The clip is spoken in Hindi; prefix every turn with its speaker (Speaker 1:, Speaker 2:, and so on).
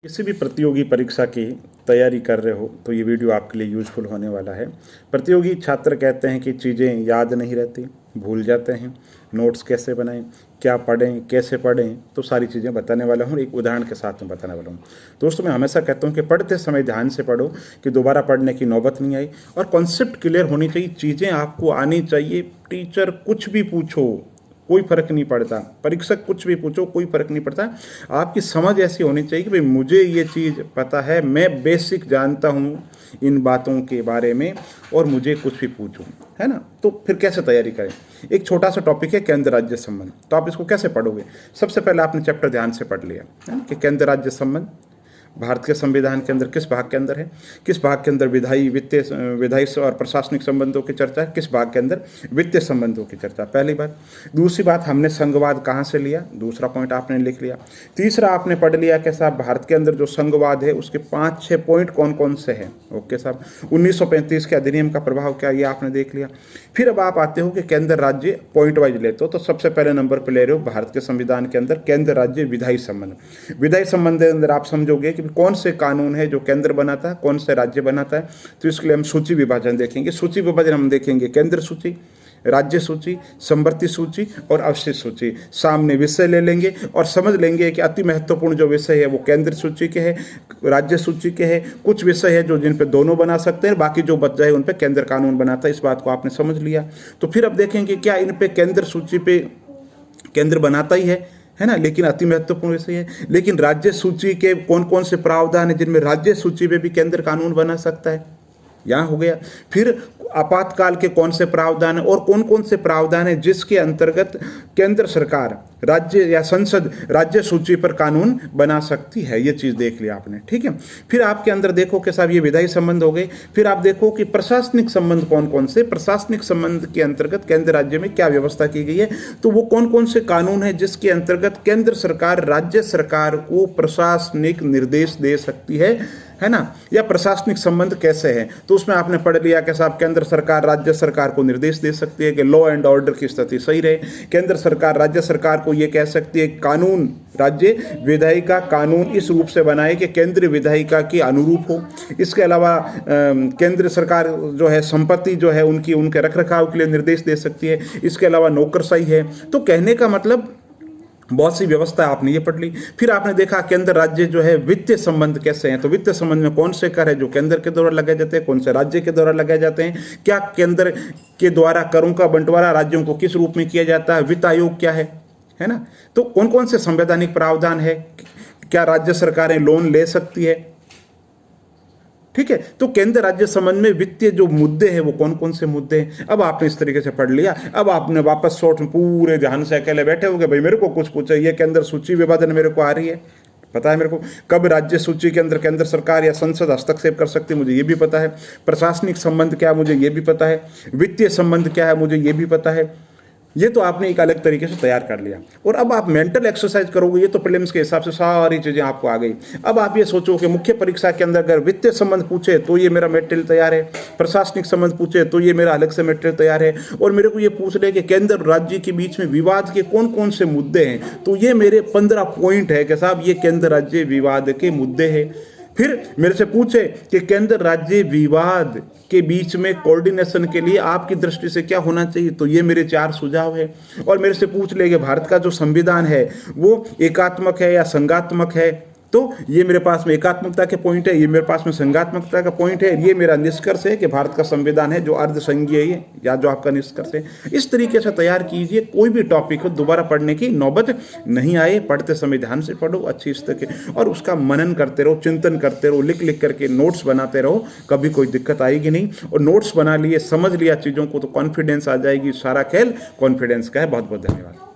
Speaker 1: किसी भी प्रतियोगी परीक्षा की तैयारी कर रहे हो तो ये वीडियो आपके लिए यूज़फुल होने वाला है। प्रतियोगी छात्र कहते हैं कि चीज़ें याद नहीं रहती, भूल जाते हैं, नोट्स कैसे बनाएं, क्या पढ़ें, कैसे पढ़ें, तो सारी चीज़ें बताने वाला हूँ। एक उदाहरण के साथ में बताने वाला हूँ। दोस्तों, मैं हमेशा कहता हूँ कि पढ़ते समय ध्यान से पढ़ो कि दोबारा पढ़ने की नौबत नहीं आई, और कॉन्सेप्ट क्लियर होनी चाहिए, चीज़ें आपको आनी चाहिए। टीचर कुछ भी पूछो, कोई फर्क नहीं पड़ता, परीक्षक कुछ भी पूछो, कोई फर्क नहीं पड़ता। आपकी समझ ऐसी होनी चाहिए कि भाई मुझे ये चीज़ पता है, मैं बेसिक जानता हूँ इन बातों के बारे में, और मुझे कुछ भी पूछूं, है ना। तो फिर कैसे तैयारी करें। एक छोटा सा टॉपिक है केंद्र राज्य संबंध। तो आप इसको कैसे पढ़ोगे। सबसे पहले आपने चैप्टर ध्यान से पढ़ लिया है कि केंद्र राज्य संबंध भारत के संविधान के अंदर किस भाग के अंदर है, किस भाग के अंदर विधायी, विधायी और प्रशासनिक संबंधों की चर्चा है, किस भाग के अंदर वित्तीय संबंधों की चर्चा। पहली बात। दूसरी बात, हमने संघवाद कहाँ से लिया, दूसरा पॉइंट आपने लिख लिया। तीसरा आपने पढ़ लिया कि साहब भारत के अंदर जो संघवाद है उसके 5-6 पॉइंट कौन कौन से हैं। ओके साहब। 1935 के अधिनियम का प्रभाव क्या, ये आपने देख लिया। फिर अब आप आते हो कि केंद्र राज्य पॉइंट वाइज लेते हो, तो सबसे पहले नंबर पर ले रहे हो भारत के संविधान के अंदर केंद्र राज्य विधायी संबंध। विधायी संबंध के अंदर आप समझोगे कि कौन से कानून है जो केंद्र बनाता है, कौन से राज्य बनाता है। तो इसके लिए हम सूची विभाजन देखेंगे। सूची विभाजन हम देखेंगे केंद्र सूची, राज्य सूची, समवर्ती सूची और अवशिष्ट सूची। सामने विषय ले लेंगे और समझ लेंगे कि अति महत्वपूर्ण जो विषय है वो केंद्र सूची के है, राज्य सूची के है। कुछ विषय है जो जिन पे दोनों बना सकते हैं, बाकी जो बच जाए उन पे केंद्र कानून बनाता है। इस बात को आपने समझ लिया। तो फिर अब देखेंगे क्या इन पे केंद्र सूची पे केंद्र बनाता ही है ना, लेकिन अति महत्वपूर्ण विषय है। लेकिन राज्य सूची के कौन कौन से प्रावधान है जिनमें राज्य सूची पे भी केंद्र कानून बना सकता है, यहाँ हो गया। फिर आपातकाल के कौन से प्रावधान है और कौन कौन से प्रावधान है जिसके अंतर्गत केंद्र सरकार राज्य या संसद राज्य सूची पर कानून बना सकती है, ये चीज़ देख लिया आपने, ठीक है। फिर आपके अंदर देखो कि साहब ये विधायी संबंध हो गए। फिर आप देखो कि प्रशासनिक संबंध कौन कौन से, प्रशासनिक संबंध के अंतर्गत केंद्र राज्य में क्या व्यवस्था की गई है, तो वो कौन कौन से कानून है जिसके अंतर्गत केंद्र सरकार राज्य सरकार को प्रशासनिक निर्देश दे सकती है ना, या प्रशासनिक संबंध कैसे है। तो उसमें आपने पढ़ लिया कि साहब केंद्र सरकार राज्य सरकार को निर्देश दे सकती है कि लॉ एंड ऑर्डर की स्थिति सही रहे। केंद्र सरकार राज्य सरकार को ये कह सकती है कानून राज्य विधायिका कानून इस रूप से बनाए कि केंद्रीय विधायिका के अनुरूप हो। इसके अलावा केंद्र सरकार जो है संपत्ति जो है उनके रखरखाव के लिए निर्देश दे सकती है। इसके अलावा नौकरशाही है। तो कहने का मतलब बहुत सी व्यवस्था आपने ये पढ़ ली। फिर आपने देखा केंद्र राज्य जो है वित्तीय संबंध कैसे हैं। तो वित्तीय संबंध में कौन से कर है जो केंद्र के द्वारा लगाए जाते हैं, कौन से राज्य के द्वारा लगाए जाते हैं, क्या केंद्र के द्वारा करों का बंटवारा राज्यों को किस रूप में किया जाता है, वित्त आयोग क्या है ना। तो कौन कौन से संवैधानिक प्रावधान है, क्या राज्य सरकारें लोन ले सकती है, ठीक है। तो केंद्र राज्य संबंध में वित्तीय जो मुद्दे हैं वो कौन कौन से मुद्दे हैं। अब आपने इस तरीके से पढ़ लिया। अब आपने वापस शॉर्ट में पूरे ध्यान से अकेले बैठे होंगे, भाई मेरे को कुछ पूछे, ये केंद्र सूची विभाजन मेरे को आ रही है, पता है मेरे को। कब राज्य सूची के अंदर केंद्र सरकार या संसद हस्तक्षेप कर सकती है, मुझे ये भी पता है। प्रशासनिक संबंध क्या है, मुझे ये भी पता है। वित्तीय संबंध क्या है, मुझे ये भी पता है। ये तो आपने एक अलग तरीके से तैयार कर लिया। और अब आप मेंटल एक्सरसाइज करोगे, ये तो प्रीलिम्स के हिसाब से सारी चीज़ें आपको आ गई। अब आप ये सोचो कि मुख्य परीक्षा के अंदर अगर वित्तीय संबंध पूछे तो ये मेरा मटेरियल तैयार है, प्रशासनिक संबंध पूछे तो ये मेरा अलग से मटेरियल तैयार है, और मेरे को ये पूछ ले कि केंद्र राज्य के बीच में विवाद के कौन कौन से मुद्दे हैं, तो ये मेरे 15 पॉइंट है कि साहब ये केंद्र राज्य विवाद के मुद्दे हैं। फिर मेरे से पूछे कि केंद्र राज्य विवाद के बीच में कोऑर्डिनेशन के लिए आपकी दृष्टि से क्या होना चाहिए, तो ये मेरे 4 सुझाव है। और मेरे से पूछ ले कि भारत का जो संविधान है वो एकात्मक है या संघात्मक है, तो ये मेरे पास में एकात्मकता के पॉइंट है, ये मेरे पास में संघात्मकता का पॉइंट है। ये मेरा निष्कर्ष है कि भारत का संविधान है जो अर्धसंघीय है, या जो आपका निष्कर्ष है। इस तरीके से तैयार कीजिए, कोई भी टॉपिक हो दोबारा पढ़ने की नौबत नहीं आए। पढ़ते समय ध्यान से पढ़ो, अच्छी स्थिति के, और उसका मनन करते रहो, चिंतन करते रहो, लिख लिख करके नोट्स बनाते रहो, कभी कोई दिक्कत आएगी नहीं। और नोट्स बना लिए, समझ लिया चीज़ों को, तो कॉन्फिडेंस आ जाएगी। सारा खेल कॉन्फिडेंस का है। बहुत बहुत धन्यवाद।